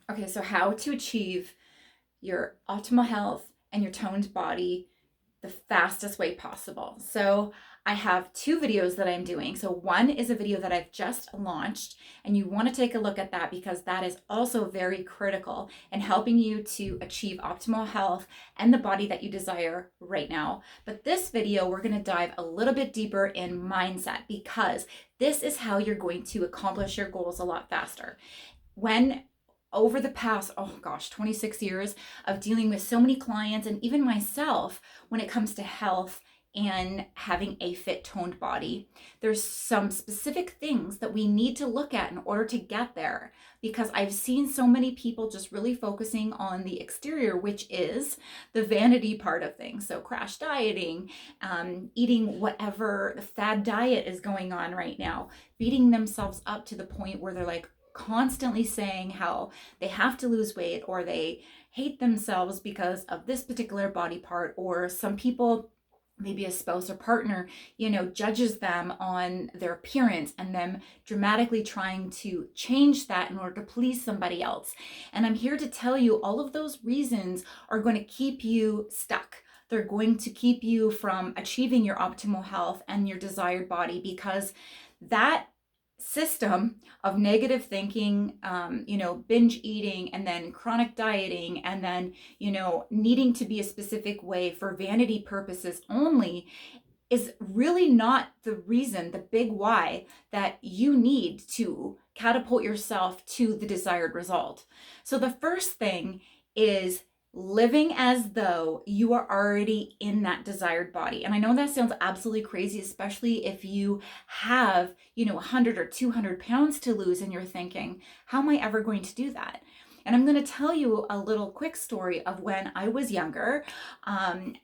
Okay, so how to achieve your optimal health and your toned body the fastest way possible. So I have two videos that I'm doing. So one is a video that I've just launched, and you want to take a look at that because that is also very critical in helping you to achieve optimal health and the body that you desire right now. But this video, we're going to dive a little bit deeper in mindset because this is how you're going to accomplish your goals a lot faster. When over the past, oh gosh, 26 years of dealing with so many clients and even myself when it comes to health and having a fit toned body, there's some specific things that we need to look at in order to get there, because I've seen so many people just really focusing on the exterior, which is the vanity part of things. So crash dieting, eating whatever the fad diet is going on right now, beating themselves up to the point where they're like constantly saying how they have to lose weight or they hate themselves because of this particular body part, or some people, maybe a spouse or partner, judges them on their appearance and them dramatically trying to change that in order to please somebody else. And I'm here to tell you all of those reasons are going to keep you stuck. They're going to keep you from achieving your optimal health and your desired body, because that system of negative thinking, binge eating, and then chronic dieting, and then, needing to be a specific way for vanity purposes only is really not the reason, the big why that you need to catapult yourself to the desired result. So the first thing is living as though you are already in that desired body. And I know that sounds absolutely crazy, especially if you have, 100 or 200 pounds to lose and you're thinking, how am I ever going to do that? And I'm going to tell you a little quick story of when I was younger,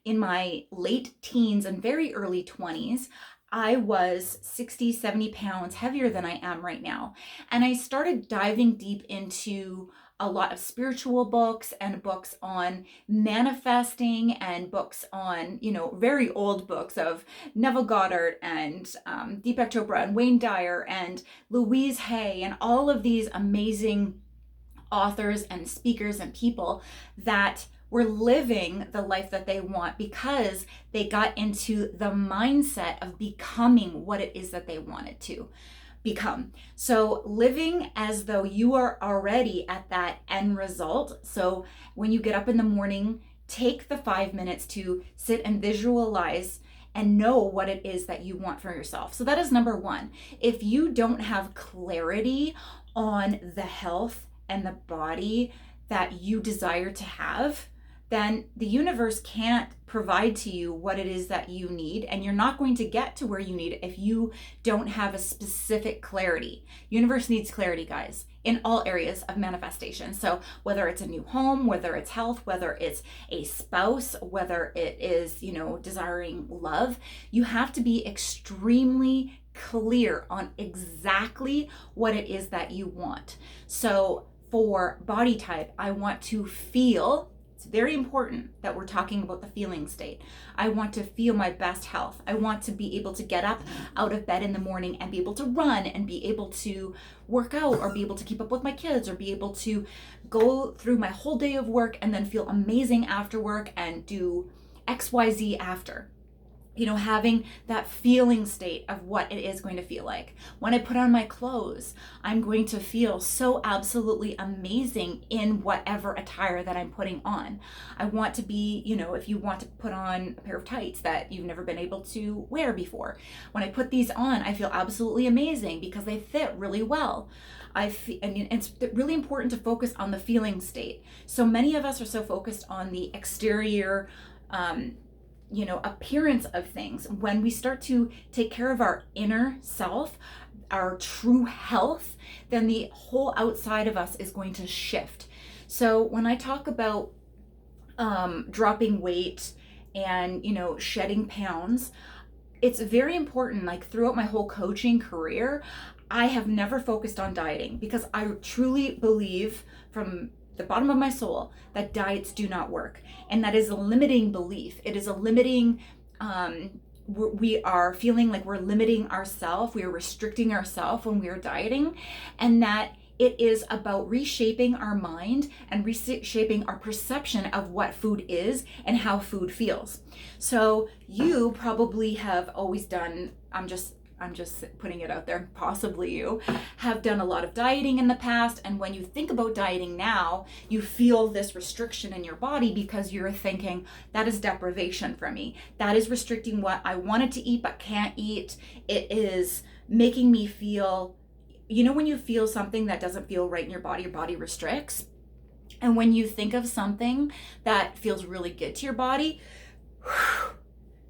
in my late teens and very early 20s. I was 60, 70 pounds heavier than I am right now. And I started diving deep into a lot of spiritual books and books on manifesting and books on, very old books of Neville Goddard and Deepak Chopra and Wayne Dyer and Louise Hay and all of these amazing authors and speakers and people that were living the life that they want because they got into the mindset of becoming what it is that they wanted to become. So living as though you are already at that end result. So when you get up in the morning, take the 5 minutes to sit and visualize and know what it is that you want for yourself. So that is number one. If you don't have clarity on the health and the body that you desire to have, then the universe can't provide to you what it is that you need, and you're not going to get to where you need it if you don't have a specific clarity. Universe needs clarity, guys, in all areas of manifestation. So whether it's a new home, whether it's health, whether it's a spouse, whether it is, desiring love, you have to be extremely clear on exactly what it is that you want. So for body type, I want to feel. It's very important that we're talking about the feeling state. I want to feel my best health. I want to be able to get up out of bed in the morning and be able to run and be able to work out or be able to keep up with my kids or be able to go through my whole day of work and then feel amazing after work and do XYZ after. Having that feeling state of what it is going to feel like. When I put on my clothes, I'm going to feel so absolutely amazing in whatever attire that I'm putting on. I want to be, if you want to put on a pair of tights that you've never been able to wear before. When I put these on, I feel absolutely amazing because they fit really well. It's really important to focus on the feeling state. So many of us are so focused on the exterior, appearance of things. When we start to take care of our inner self, our true health, then the whole outside of us is going to shift. So when I talk about dropping weight and, shedding pounds, it's very important. Like throughout my whole coaching career, I have never focused on dieting because I truly believe from the bottom of my soul that diets do not work. And that is a limiting belief. It is a limiting, we are feeling like we're limiting ourselves. We are restricting ourselves when we are dieting. And that It is about reshaping our mind and reshaping our perception of what food is and how food feels. So you probably have always done, I'm just putting it out there, possibly you have done a lot of dieting in the past, and when you think about dieting now, you feel this restriction in your body because you're thinking, that is deprivation for me. That is restricting what I wanted to eat but can't eat. It is making me feel, you know, when you feel something that doesn't feel right in your body restricts. And when you think of something that feels really good to your body,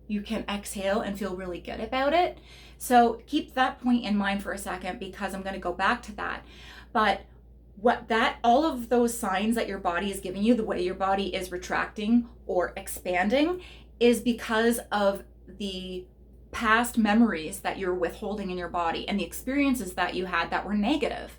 you can exhale and feel really good about it. So keep that point in mind for a second, because I'm going to go back to that. But all of those signs that your body is giving you, the way your body is retracting or expanding, is because of the past memories that you're withholding in your body and the experiences that you had that were negative,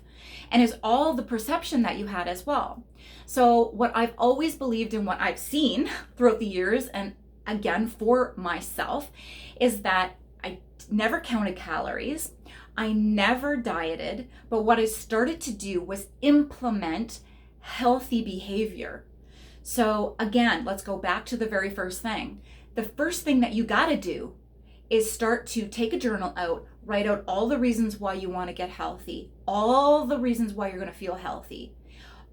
and is all the perception that you had as well. So what I've always believed and what I've seen throughout the years, and again for myself, is that I never counted calories, I never dieted, but what I started to do was implement healthy behavior. So again, let's go back to the very first thing. The first thing that you gotta do is start to take a journal out, write out all the reasons why you want to get healthy, all the reasons why you're going to feel healthy,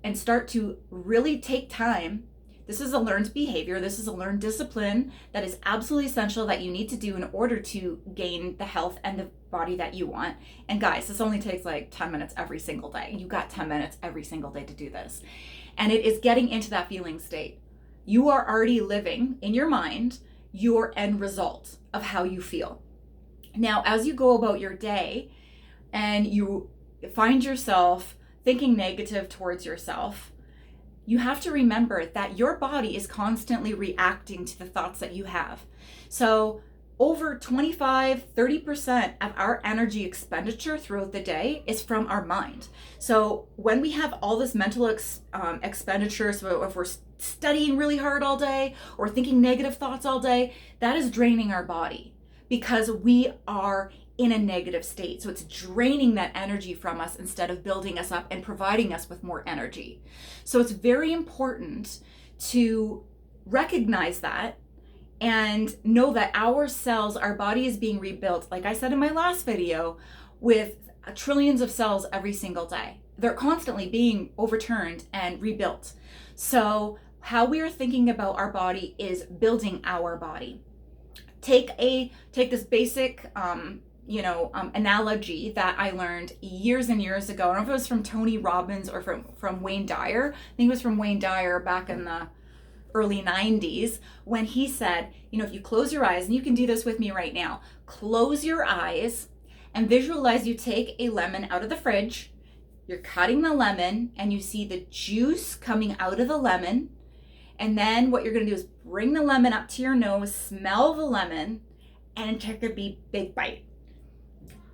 and start to really take time. This is a learned behavior. This is a learned discipline that is absolutely essential that you need to do in order to gain the health and the body that you want. And guys, this only takes like 10 minutes every single day. You got 10 minutes every single day to do this. And it is getting into that feeling state. You are already living in your mind your end result of how you feel. Now, as you go about your day and you find yourself thinking negative towards yourself, you have to remember that your body is constantly reacting to the thoughts that you have. So over 25-30% of our energy expenditure throughout the day is from our mind. So when we have all this mental expenditure, so if we're studying really hard all day or thinking negative thoughts all day, that is draining our body because we are in a negative state. So it's draining that energy from us instead of building us up and providing us with more energy. So it's very important to recognize that and know that our cells, our body is being rebuilt, like I said in my last video, with trillions of cells every single day. They're constantly being overturned and rebuilt. So how we are thinking about our body is building our body. Take this basic analogy that I learned years and years ago. I don't know if it was from Tony Robbins or from Wayne Dyer. I think it was from Wayne Dyer back in the early 90s, when he said, if you close your eyes, and you can do this with me right now, close your eyes and visualize you take a lemon out of the fridge, you're cutting the lemon and you see the juice coming out of the lemon. And then what you're going to do is bring the lemon up to your nose, smell the lemon, and take a big bite.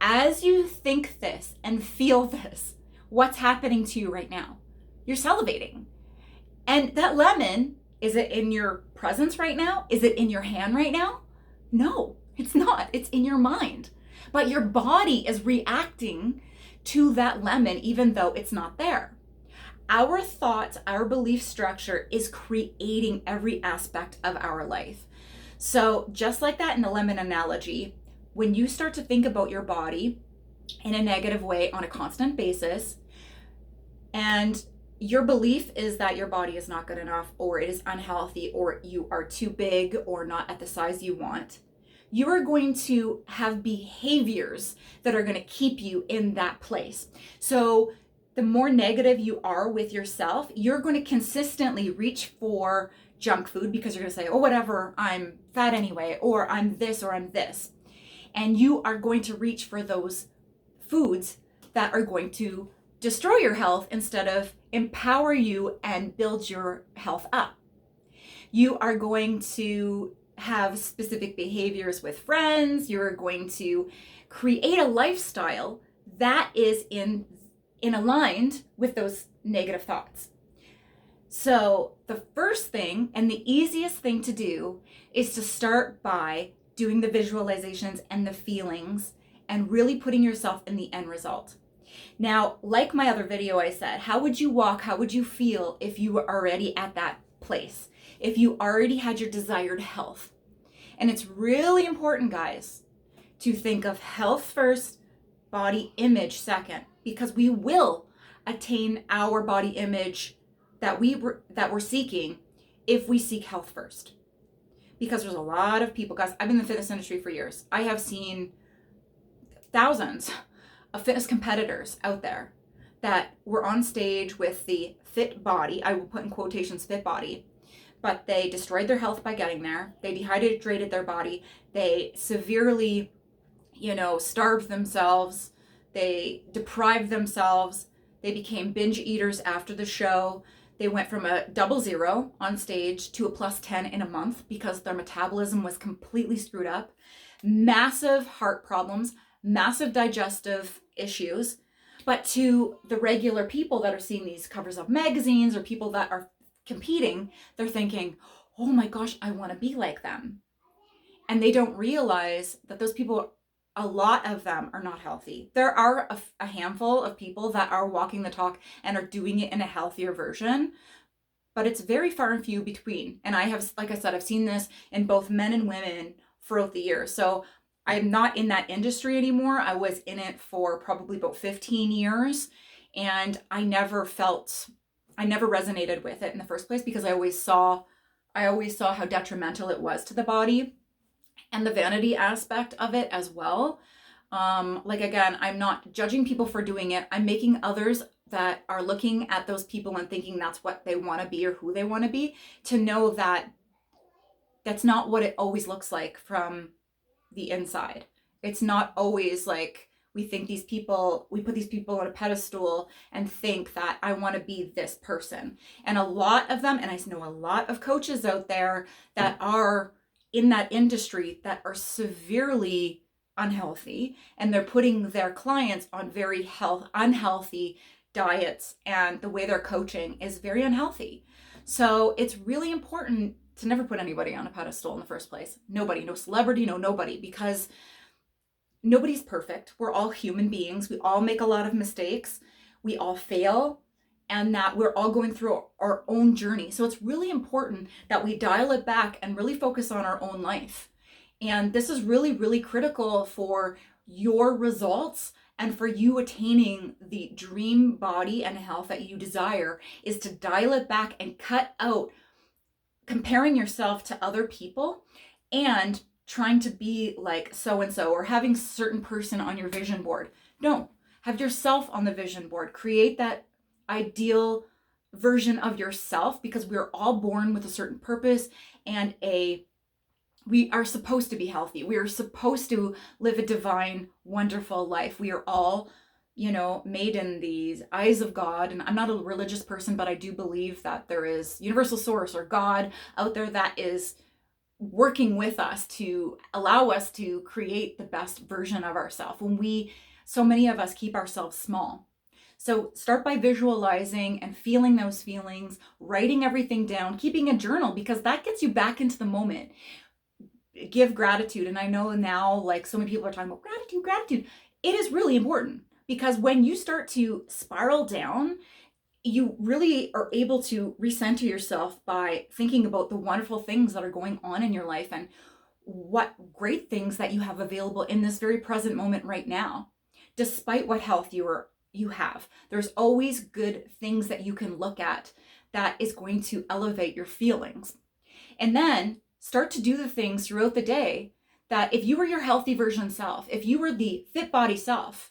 As you think this and feel this, what's happening to you right now? You're salivating. And that lemon, is it in your presence right now? Is it in your hand right now? No, it's not. It's in your mind. But your body is reacting to that lemon even though it's not there. Our thoughts, our belief structure is creating every aspect of our life. So just like that in the lemon analogy, when you start to think about your body in a negative way on a constant basis, and your belief is that your body is not good enough, or it is unhealthy, or you are too big, or not at the size you want, you are going to have behaviors that are going to keep you in that place. So the more negative you are with yourself, you're going to consistently reach for junk food because you're going to say, oh, whatever, I'm fat anyway, or I'm this, or I'm this. And you are going to reach for those foods that are going to destroy your health instead of empower you and build your health up. You are going to have specific behaviors with friends. You're going to create a lifestyle that is in aligned with those negative thoughts. So the first thing and the easiest thing to do is to start by doing the visualizations and the feelings and really putting yourself in the end result. Now, like my other video I said, how would you walk, how would you feel if you were already at that place? If you already had your desired health? And it's really important, guys, to think of health first, body image second, because we will attain our body image that we're seeking if we seek health first. Because there's a lot of people, guys, I've been in the fitness industry for years. I have seen thousands of fitness competitors out there that were on stage with the fit body, I will put in quotations fit body, but they destroyed their health by getting there. They dehydrated their body. They severely, starved themselves. They deprived themselves. They became binge eaters after the show. They went from a 00 on stage to a +10 in a month because their metabolism was completely screwed up. Massive heart problems, massive digestive issues. But to the regular people that are seeing these covers of magazines or people that are competing, they're thinking, oh my gosh, I want to be like them. And they don't realize that those people, a lot of them are not healthy. There are a handful of people that are walking the talk and are doing it in a healthier version, but it's very far and few between. And I have, like I said, I've seen this in both men and women throughout the years. So I'm not in that industry anymore. I was in it for probably about 15 years, and I never resonated with it in the first place because I always saw how detrimental it was to the body and the vanity aspect of it as well. Again, I'm not judging people for doing it. I'm making others that are looking at those people and thinking that's what they want to be or who they want to be, to know that that's not what it always looks like from the inside. It's not always like we put these people on a pedestal and think that I want to be this person. And a lot of them, and I know a lot of coaches out there that are in that industry that are severely unhealthy, and they're putting their clients on very unhealthy diets, and the way they're coaching is very unhealthy. So it's really important to never put anybody on a pedestal in the first place. Nobody, no celebrity, no nobody, because nobody's perfect. We're all human beings. We all make a lot of mistakes. We all fail, and that we're all going through our own journey. So it's really important that we dial it back and really focus on our own life. And this is really, really critical for your results and for you attaining the dream body and health that you desire, is to dial it back and cut out comparing yourself to other people and trying to be like so-and-so or having a certain person on your vision board. No, have yourself on the vision board. Create that ideal version of yourself, because we're all born with a certain purpose and we are supposed to be healthy. We are supposed to live a divine, wonderful life. We are all, made in these eyes of God. And I'm not a religious person, but I do believe that there is universal source or God out there that is working with us to allow us to create the best version of ourselves when so many of us keep ourselves small. So start by visualizing and feeling those feelings, writing everything down, keeping a journal, because that gets you back into the moment. Give gratitude. And I know now, like, so many people are talking about gratitude. It is really important, because when you start to spiral down, you really are able to recenter yourself by thinking about the wonderful things that are going on in your life and what great things that you have available in this very present moment right now. Despite what health you have, there's always good things that you can look at that is going to elevate your feelings. And then start to do the things throughout the day that, if you were your healthy version self, if you were the fit body self,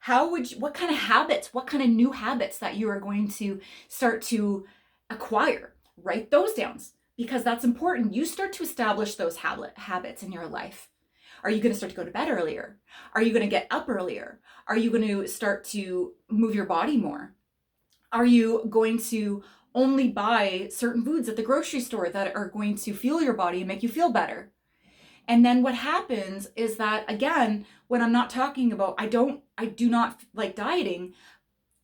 what kind of habits, what kind of new habits that you are going to start to acquire? Write those down, because that's important. You start to establish those habits in your life. Are you going to start to go to bed earlier? Are you going to get up earlier? Are you going to start to move your body more? Are you going to only buy certain foods at the grocery store that are going to fuel your body and make you feel better? And then what happens is that, again, when I'm not talking about, I do not like dieting,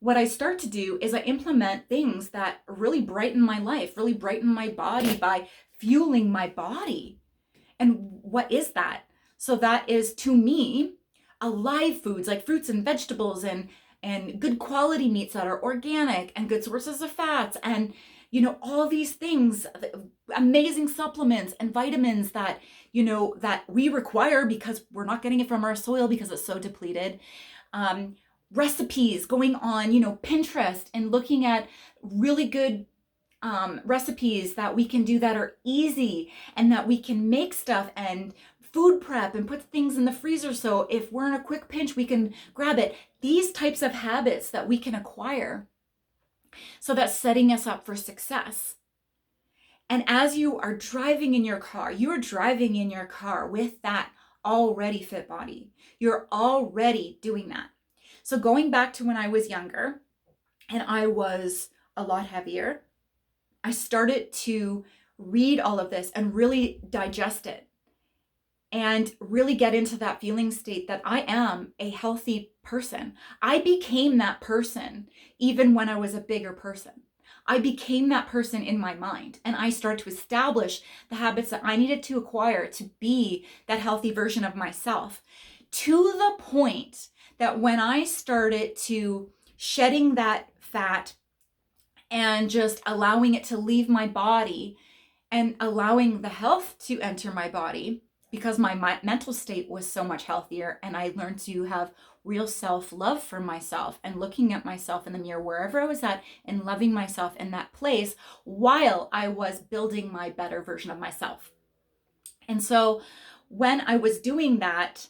what I start to do is I implement things that really brighten my life, really brighten my body by fueling my body. And what is that? So that is, to me, alive foods like fruits and vegetables and and good quality meats that are organic and good sources of fats and all these things, amazing supplements and vitamins that that we require because we're not getting it from our soil because it's so depleted. Recipes, going on Pinterest and looking at really good recipes that we can do that are easy and that we can make stuff, and food prep and put things in the freezer so if we're in a quick pinch we can grab it. These types of habits that we can acquire, so that's setting us up for success. And as you are driving in your car, you are driving in your car with that already fit body. You're already doing that. So going back to when I was younger and I was a lot heavier, I started to read all of this and really digest it and really get into that feeling state that I am a healthy person. I became that person even when I was a bigger person. I became that person in my mind, and I started to establish the habits that I needed to acquire to be that healthy version of myself, to the point that when I started to shedding that fat and just allowing it to leave my body and allowing the health to enter my body, because my mental state was so much healthier, and I learned to have real self-love for myself and looking at myself in the mirror wherever I was at and loving myself in that place while I was building my better version of myself. And so when I was doing that,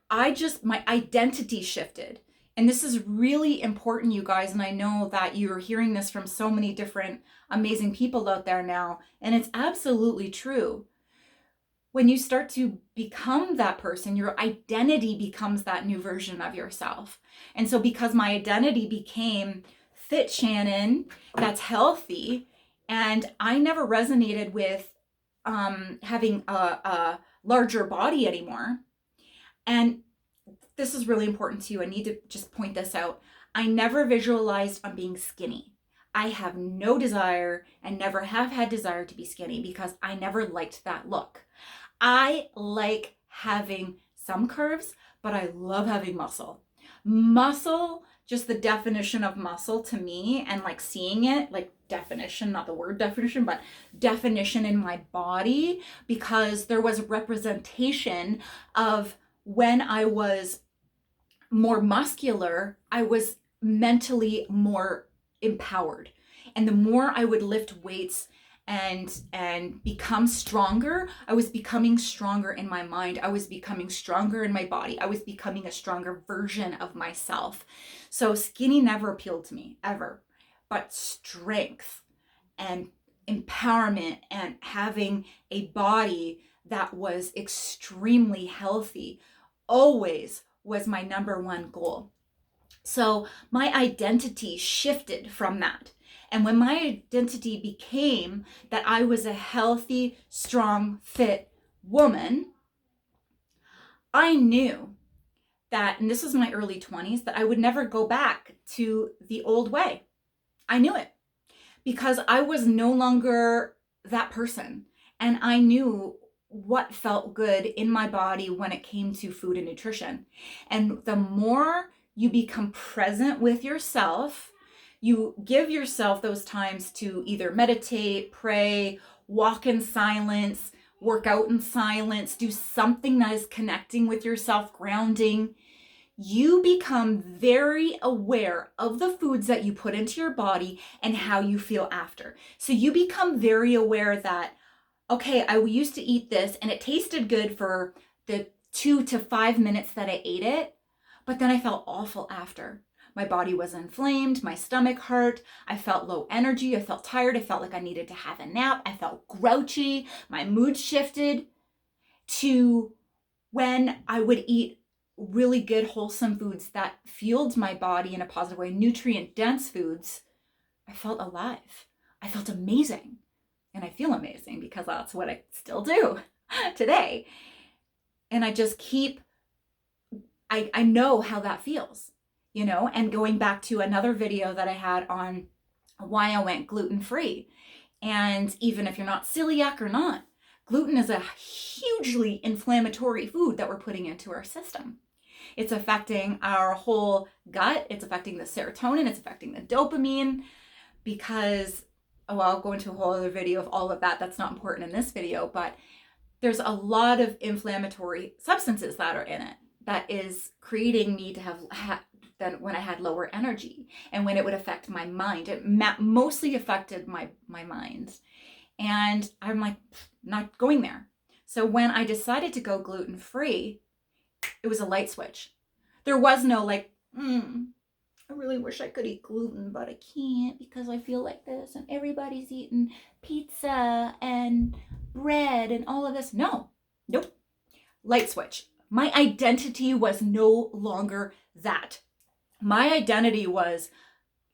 my identity shifted. And this is really important, you guys. And I know that you're hearing this from so many different amazing people out there now. And it's absolutely true. When you start to become that person, your identity becomes that new version of yourself. And so because my identity became fit Shannon, that's healthy, and I never resonated with having a larger body anymore. And this is really important too. I need to just point this out. I never visualized on being skinny. I have no desire and never have had desire to be skinny because I never liked that look. I like having some curves, but I love having muscle. Muscle, just the definition of muscle to me, and like seeing it, like definition, not the word definition, but definition in my body, because there was a representation of when I was more muscular, I was mentally more empowered. And the more I would lift weights and become stronger, I was becoming stronger in my mind. I was becoming stronger in my body. I was becoming a stronger version of myself. So skinny never appealed to me, ever. But strength and empowerment and having a body that was extremely healthy always was my number one goal. So my identity shifted from that. And when my identity became that I was a healthy, strong, fit woman, I knew that, and this was my early 20s, that I would never go back to the old way. I knew it because I was no longer that person. And I knew what felt good in my body when it came to food and nutrition. And the more you become present with yourself, you give yourself those times to either meditate, pray, walk in silence, work out in silence, do something that is connecting with yourself, grounding. You become very aware of the foods that you put into your body and how you feel after. So you become very aware that, okay, I used to eat this and it tasted good for the 2 to 5 minutes that I ate it, but then I felt awful after. My body was inflamed, my stomach hurt, I felt low energy, I felt tired, I felt like I needed to have a nap, I felt grouchy, my mood shifted to when I would eat really good, wholesome foods that fueled my body in a positive way, nutrient-dense foods. I felt alive. I felt amazing. And I feel amazing because that's what I still do today. And I just I know how that feels, and going back to another video that I had on why I went gluten-free. And even if you're not celiac or not, gluten is a hugely inflammatory food that we're putting into our system. It's affecting our whole gut. It's affecting the serotonin. It's affecting the dopamine because, oh, I'll go into a whole other video of all of that. That's not important in this video, but there's a lot of inflammatory substances that are in it that is creating me to have then when I had lower energy and when it would affect my mind. It mostly affected my mind. And I'm like, not going there. So when I decided to go gluten-free, it was a light switch. There was no like, I really wish I could eat gluten, but I can't because I feel like this and everybody's eating pizza and bread and all of this. No, nope. Light switch. My identity was no longer that. My identity was,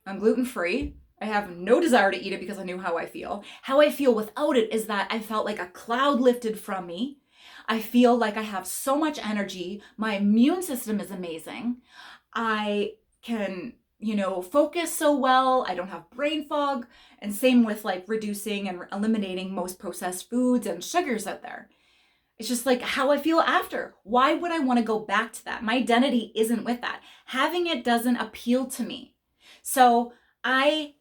I'm gluten-free. I have no desire to eat it because I knew how I feel. How I feel without it is that I felt like a cloud lifted from me. I feel like I have so much energy. My immune system is amazing. I can, focus so well. I don't have brain fog. And same with like reducing and eliminating most processed foods and sugars out there. It's just like how I feel after. Why would I want to go back to that? My identity isn't with that. Having it doesn't appeal to me. So I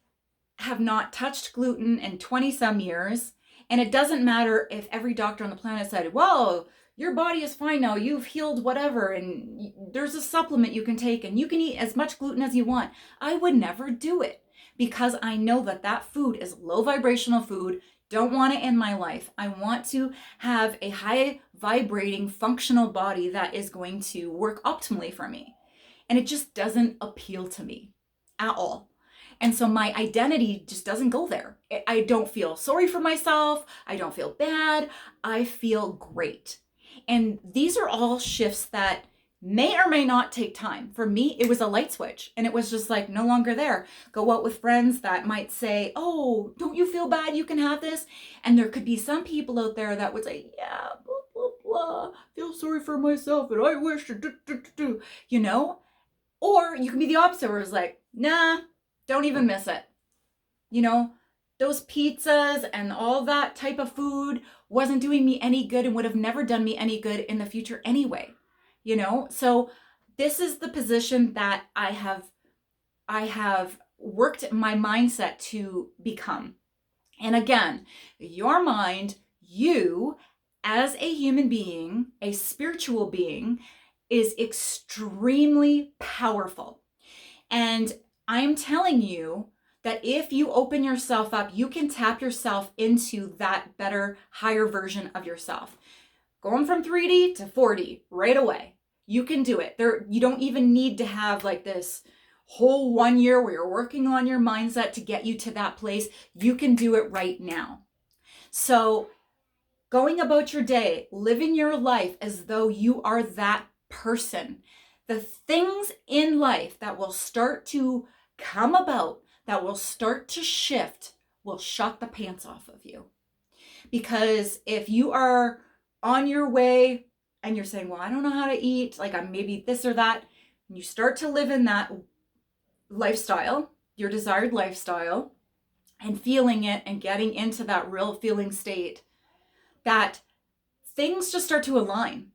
have not touched gluten in 20 some years. And it doesn't matter if every doctor on the planet said, well, your body is fine now, you've healed whatever, and there's a supplement you can take and you can eat as much gluten as you want. I would never do it because I know that that food is low vibrational food. Don't want it in my life. I want to have a high vibrating functional body that is going to work optimally for me. And it just doesn't appeal to me at all. And so my identity just doesn't go there. I don't feel sorry for myself. I don't feel bad. I feel great. And these are all shifts that may or may not take time. For me, it was a light switch and it was just like no longer there. Go out with friends that might say, oh, don't you feel bad? You can have this. And there could be some people out there that would say, yeah, blah, blah, blah. Feel sorry for myself and I wish to, Or you can be the opposite where it's like, nah, don't even miss it. Those pizzas and all that type of food wasn't doing me any good and would have never done me any good in the future anyway. So this is the position that I have worked my mindset to become. And again, your mind, you as a human being, a spiritual being, is extremely powerful. And I'm telling you that if you open yourself up, you can tap yourself into that better, higher version of yourself. Going from 3D to 4D right away. You can do it. You don't even need to have like this whole 1 year where you're working on your mindset to get you to that place. You can do it right now. So going about your day, living your life as though you are that person. The things in life that will start to come about, that will start to shift, will shock the pants off of you. Because if you are on your way and you're saying, well, I don't know how to eat, like I'm maybe this or that, and you start to live in that lifestyle, your desired lifestyle, and feeling it and getting into that real feeling state, that things just start to align.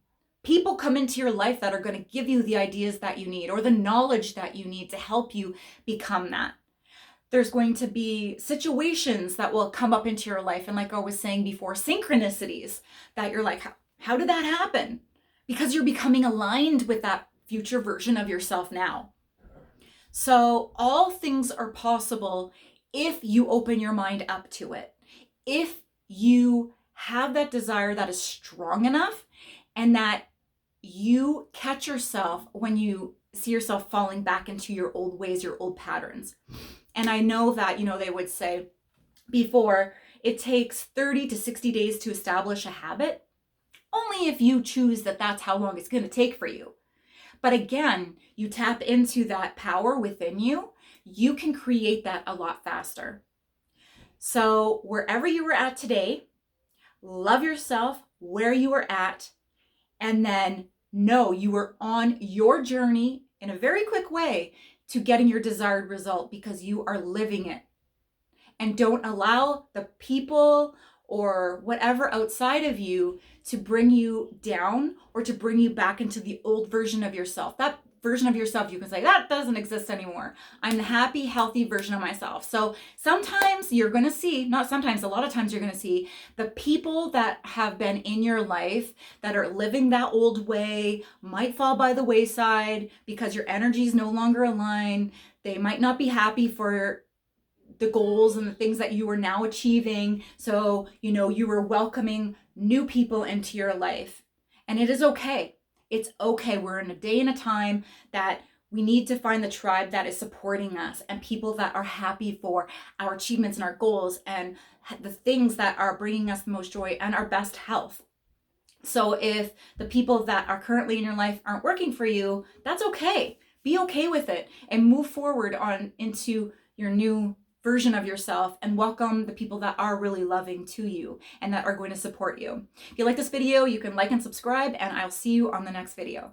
People come into your life that are going to give you the ideas that you need or the knowledge that you need to help you become that. There's going to be situations that will come up into your life. And like I was saying before, synchronicities that you're like, how did that happen? Because you're becoming aligned with that future version of yourself now. So all things are possible if you open your mind up to it. If you have that desire that is strong enough and that you catch yourself when you see yourself falling back into your old ways, your old patterns. And I know that, they would say before, it takes 30 to 60 days to establish a habit, only if you choose that that's how long it's going to take for you. But again, you tap into that power within you, you can create that a lot faster. So wherever you are at today, love yourself where you are at, and then know you are on your journey in a very quick way to getting your desired result because you are living it. And don't allow the people or whatever outside of you to bring you down or to bring you back into the old version of yourself. That version of yourself, you can say, that doesn't exist anymore. I'm the happy, healthy version of myself. So sometimes you're going to see, not sometimes, a lot of times you're going to see the people that have been in your life that are living that old way might fall by the wayside because your energies no longer align. They might not be happy for the goals and the things that you are now achieving. So, you were welcoming new people into your life. And it is okay. It's okay. We're in a day and a time that we need to find the tribe that is supporting us and people that are happy for our achievements and our goals and the things that are bringing us the most joy and our best health. So if the people that are currently in your life aren't working for you, that's okay. Be okay with it and move forward on into your new version of yourself and welcome the people that are really loving to you and that are going to support you. If you like this video, you can like and subscribe, and I'll see you on the next video.